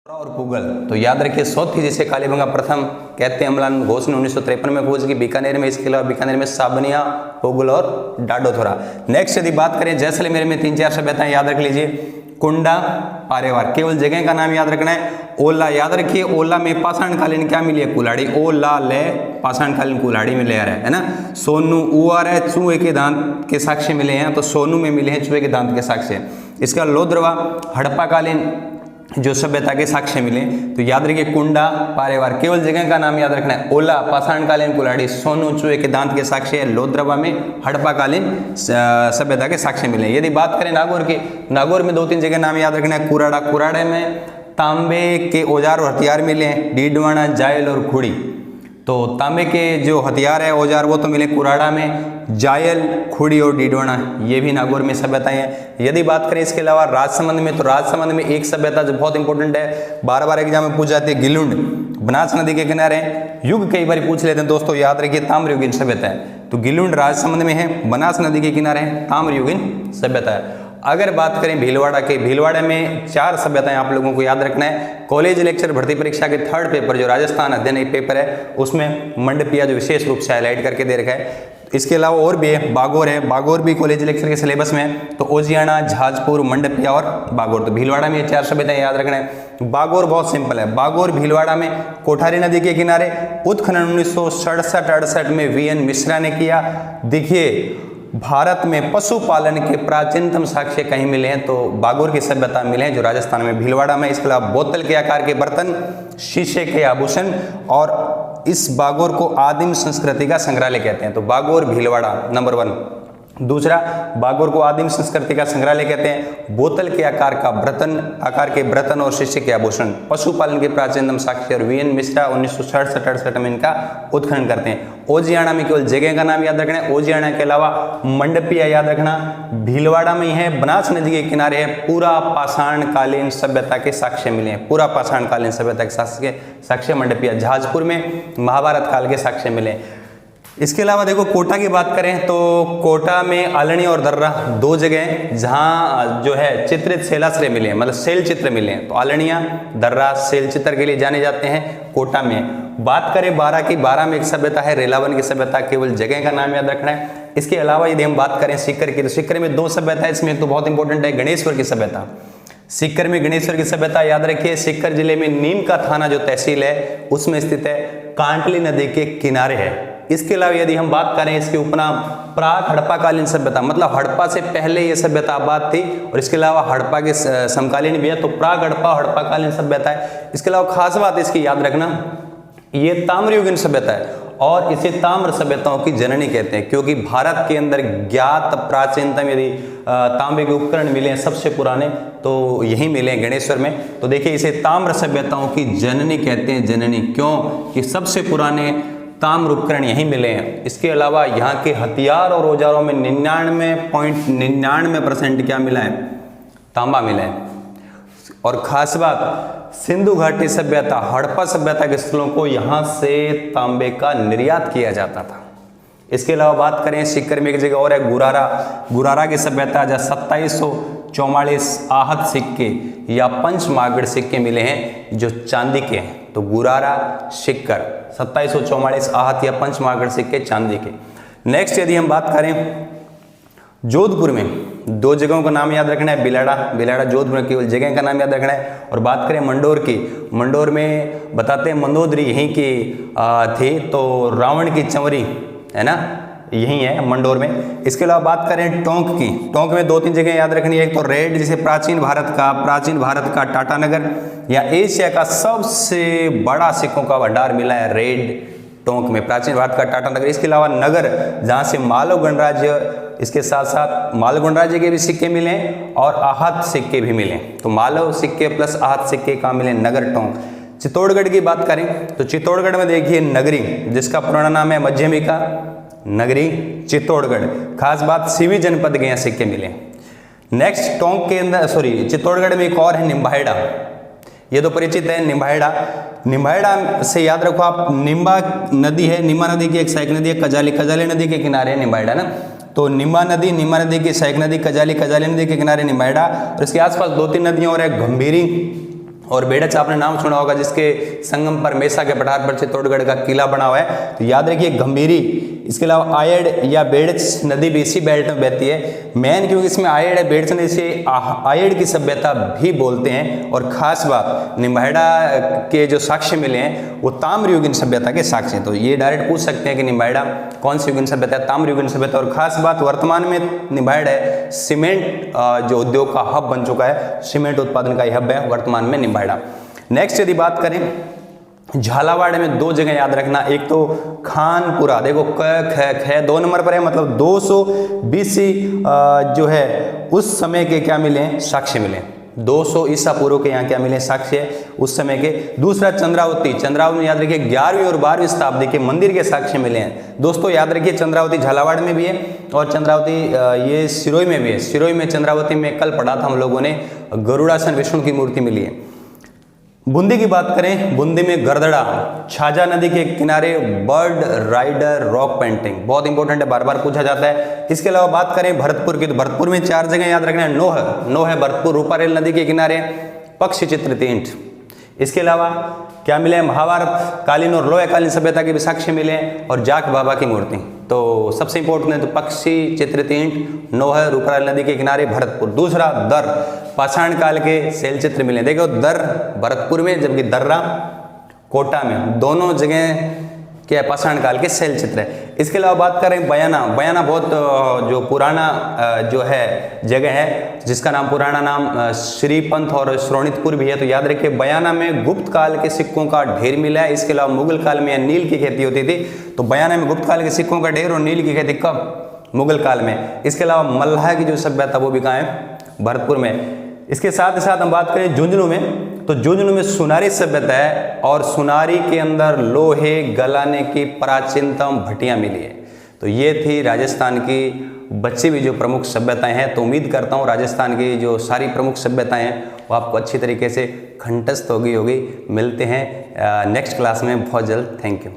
और पुगल। तो याद रखिए सौत थी जिसे कालीबंगा प्रथम कहते हैं अमलान घोष ने 1953 में खोज की बीकानेर में। इसके अलावा बीकानेर में साबनिया, पुगल और डाडोथोरा। नेक्स्ट यदि बात करें जैसलमेर में 3-4 सभ्यताएं याद रख लीजिए। कुंडा, पारेवार, केवल जगह का नाम याद रखना है। ओला याद रखिए, ओला में पाषाणकालीन क्या मिली है? कुल्हाड़ी। ओला ले पाषाणकालीन कुल्हाड़ी में ले आ रहा है ना। सोनू ऊ आ रहा है, चूहे के दांत के साक्ष्य मिले हैं, तो सोनू में मिले हैं चूहे के दांत के साक्ष्य। इसका लोद्रवा हड़प्पाकालीन जो सभ्यता के साक्ष्य मिले, तो याद रखिए कुंडा, पारेवार, केवल जगह का नाम याद रखना है। ओला पाषाणकालीन कुल्हाड़ी, सोनू चूहे के दांत के साक्ष्य है, लोद्रवा में हड़प्पाकालीन सभ्यता के साक्ष्य मिले। यदि बात करें नागौर की, नागौर में 2-3 जगह नाम याद रखना है। कुराड़ा, कुराड़े में तांबे के औजार और हथियार मिले हैं। डीडवाना, जायल और खुड़ी, तो तांबे के जो हथियार है औजार वो तो मिले कुराड़ा में। जायल, खुड़ी और डीडवाना ये भी नागौर में सभ्यताएं हैं। यदि बात करें इसके अलावा राजसमंद में, तो राजसमंद में एक सभ्यता जो बहुत इंपॉर्टेंट है, बार-बार एग्जाम में पूछ जाती है, गिलुंड, बनास नदी के किनारे। युग कई बार पूछ लेते हैं दोस्तों, याद रखिए ताम्रयुगीन सभ्यता है। तो गिलुंड राजसमंद में है, बनास नदी के किनारे है, ताम्रयुगीन सभ्यता है। अगर बात करें भीलवाड़ा के, भीलवाड़ा में 4 सभ्यताएं आप लोगों को याद रखना है। कॉलेज लेक्चर भर्ती परीक्षा के 3rd पेपर जो राजस्थान अध्ययन एक पेपर है, उसमें मंडपिया जो विशेष रूप से हाईलाइट करके दे रखा है। इसके अलावा और भी है, बागोर है, बागोर भी कॉलेज लेक्चर के सिलेबस में है। तो ओजियाना, झाजपुर, मंडपिया और बागोर। तो भीलवाड़ा में ये 4 सभ्यताएं याद रखना है। बागोर बहुत सिंपल है, बागोर भीलवाड़ा में कोठारी नदी के किनारे। उत्खनन 1967-68 में वीएन मिश्रा ने किया। देखिए भारत में पशुपालन के प्राचीनतम साक्ष्य कहीं मिले हैं, तो बागोर की सभ्यता मिले हैं जो राजस्थान में भीलवाड़ा में। इसके अलावा बोतल के आकार के बर्तन, शीशे के आभूषण, और इस बागोर को आदिम संस्कृति का संग्रहालय कहते हैं। तो बागोर भीलवाड़ा नंबर 1। दूसरा, बागोर को आदिम संस्कृति का संग्रहालय कहते हैं। बोतल के आकार के बर्तन और शीशे के आभूषण, पशुपालन के प्राचीनतम साक्ष्य, और वीएन मिश्रा 1967-68 में इनका उत्खनन करते हैं। ओजियाना में केवल जगह का नाम याद रखना है। ओजियाना के अलावा मंडपिया याद रखना, भीलवाड़ा में ही है, बनास नदी के किनारे है। पूरा पाषाणकालीन सभ्यता के साक्ष्य मिले हैं, पूरा पाषाणकालीन सभ्यता के साक्ष्य मंडपिया। झाजपुर में महाभारत काल के साक्ष्य मिले। इसके अलावा देखो कोटा की बात करें तो कोटा में आलनी और दर्रा 2 जगह जहां जो है चित्रित शैलाश्रय मिले हैं, मतलब शैल चित्र मिले हैं। तो आलनिया, दर्रा शैल चित्र के लिए जाने जाते हैं कोटा में। बात करें 12 की, 12 में एक सभ्यता है रेलावन की सभ्यता, केवल जगह का नाम याद रखना है। इसके अलावा यदि हम बात करें सीकर की, तो सीकर में 2 सभ्यता है, इसमें तो बहुत इंपॉर्टेंट है गणेश्वर की सभ्यता। सीकर में गणेश्वर की सभ्यता याद रखिए, सीकर जिले में नीम का थाना जो तहसील है उसमें स्थित है, कांटली नदी के किनारे है। इसके अलावा यदि हम बात करें इसके उपनाम प्राक हड़प्पाकालीन सभ्यता, मतलब हड़प्पा से पहले ये सभ्यता आबाद थी, और इसके अलावा हड़प्पा के समकालीन भी है, तो प्राक हड़प्पा हड़प्पाकालीन सभ्यता है। इसके अलावा खास बात इसकी याद रखना, ये ताम्रयुगीन सभ्यता है और इसे ताम्र सभ्यताओं की जननी कहते हैं, क्योंकि भारत के अंदर ज्ञात प्राचीनतम यदि तांबे के उपकरण मिले हैं सबसे पुराने तो यही मिले हैं गणेश्वर में। तो देखिए इसे ताम्र सभ्यताओं की जननी कहते हैं। जननी क्यों? कि सबसे पुराने ताम्र उपकरण यहीं मिले हैं। इसके अलावा यहाँ के हथियार और औजारों में 99.99% क्या मिला है? तांबा मिला है। और खास बात, सिंधु घाटी सभ्यता, हड़प्पा सभ्यता के स्थलों को यहाँ से तांबे का निर्यात किया जाता था। इसके अलावा बात करें सीकर में एक जगह और है गुरारा, गुरारा की सभ्यता जहाँ 2744 आहत सिक्के या पंचमागड़ सिक्के मिले हैं जो चांदी के हैं। तो गुरारा, सीकर 2744 आहत या पंचमागड़ सिक्के चांदी के। नेक्स्ट यदि हम बात करें जोधपुर में 2 जगहों का नाम याद रखना है, बिलाड़ा, बिलाड़ा जोधपुर, केवल जगह का नाम याद रखना है। और बात करें मंडोर की, मंडोर में बताते हैं मंदोदरी यहीं की थी, तो रावण की चंवरी है ना, यही है मंडोर में। इसके अलावा बात करें टोंक की, टोंक में 2-3 जगह याद रखनी है। एक तो रेड, जिसे प्राचीन भारत का टाटानगर या एशिया का सबसे बड़ा सिक्कों का भंडार मिला है रेड टोंक में, प्राचीन भारत का टाटानगर। इसके अलावा नगर, जहाँ से मालव गणराज्य, इसके साथ साथ मालव गणराज्य के भी सिक्के मिले और आहत सिक्के भी मिले। तो मालव सिक्के प्लस आहत सिक्के कहाँ मिले? नगर, टोंक। चित्तौड़गढ़ की बात करें तो चित्तौड़गढ़ में देखिए नगरी, जिसका पुराना नाम है मध्यमिका नगरी चित्तौड़गढ़। खास बात, सीवी जनपद के यहाँ सिक्के मिले। नेक्स्ट टोंक के अंदर चित्तौड़गढ़ में एक और है निम्बाहेड़ा, ये तो परिचित है निम्बाहेड़ा। निम्बाहेड़ा से याद रखो आप, निम्बा नदी है, निम्बा नदी की एक सहायक नदी है, कजाली नदी के किनारे है निम्बाहेड़ा ना। तो निम्बा नदी की सहायक नदी, कजाली नदी के किनारे निम्बाहेड़ा। और इसके आसपास 2-3 नदियां और है, गंभीरी और बेड़च आपने नाम सुना होगा, जिसके संगम पर मेसा के पठार पर चित्तौड़गढ़ का किला बना हुआ है। तो याद रखिए गंभीरी, इसके अलावा आयड या बेड़च नदी भी इसी बेल्ट में बहती है। मेन क्योंकि इसमें आयड है, बेड़च ने इसे आयड की सभ्यता भी बोलते हैं। और खास बात, निम्बाहेड़ा के जो साक्ष्य मिले हैं वो ताम्रयुगीन सभ्यता के साक्ष्य हैं। तो ये डायरेक्ट पूछ सकते हैं कि निम्बाहेड़ा कौन सी युगीन सभ्यता है, ताम्रयुगीन सभ्यता। और खास बात, वर्तमान में निम्बाहेड़ा सीमेंट जो उद्योग का हब बन चुका है, सीमेंट उत्पादन का ही हब है वर्तमान में निम्बाहेड़ा। नेक्स्ट यदि बात करें, झालावाड़ में 2 जगह याद रखना, एक तो खानपुरा, देखो ख 2 नंबर पर है, मतलब 200 BC जो है उस समय के क्या मिले हैं, साक्ष्य मिले। 200 ईसा पूर्व के यहाँ क्या मिले, साक्ष्य उस समय के। दूसरा चंद्रावती, चंद्रावती याद रखिए 11वीं और 12वीं शताब्दी के मंदिर के साक्ष्य मिले हैं। दोस्तों याद रखिए चंद्रावती झालावाड़ में भी है और चंद्रावती ये सिरोही में भी है। सिरोही में, चंद्रावती में कल पढ़ा था हम लोगों ने, गरुड़ासन विष्णु की मूर्ति मिली है। बूंदी की बात करें, बूंदी में गरदड़ा, छाजा नदी के किनारे बर्ड राइडर रॉक पेंटिंग, बहुत इंपॉर्टेंट है, बार बार पूछा जाता है। इसके अलावा बात करें भरतपुर की, तो भरतपुर में 4 जगह याद रखना है। नोह है भरतपुर, रूपारेल नदी के किनारे, पक्ष चित्र ईंट। इसके अलावा क्या मिले, महाभारत कालीन और लोह कालीन सभ्यता के भी साक्ष्य मिले हैं। और जाक बाबा की मूर्ति, तो सबसे इंपॉर्टेंट है तो पक्षी चित्रित ईंट, नोह, रूपारेल नदी के किनारे, भरतपुर। दूसरा दर, पाषाण काल के शैल चित्र मिले। देखो दर भरतपुर में, जबकि दर्रा कोटा में, दोनों जगह क्या है, पाषाण काल के शैल चित्र है। इसके अलावा बात करें बयाना, बयाना बहुत जो पुराना जो है जगह है, जिसका नाम पुराना नाम श्रीपंथ और श्रोणितपुर भी है। तो याद रखिए बयाना में गुप्त काल के सिक्कों का ढेर मिला है। इसके अलावा मुगल काल में नील की खेती होती थी, तो बयाना में गुप्त काल के सिक्कों का ढेर और नील की खेती कब, मुगल काल में। इसके अलावा मल्लाह की जो सभ्यता वो भी कहाँ है, भरतपुर में। इसके साथ ही साथ हम बात करें झुंझुनू में, तो झुंझुनू में सुनारी सभ्यता है और सुनारी के अंदर लोहे गलाने की प्राचीनतम भट्टियां मिली है। तो ये थी राजस्थान की बची हुई जो प्रमुख सभ्यताएं हैं। तो उम्मीद करता हूँ राजस्थान की जो सारी प्रमुख सभ्यताएं हैं वो आपको अच्छी तरीके से कंठस्थ होगी। मिलते हैं नेक्स्ट क्लास में बहुत जल्द। Thank you.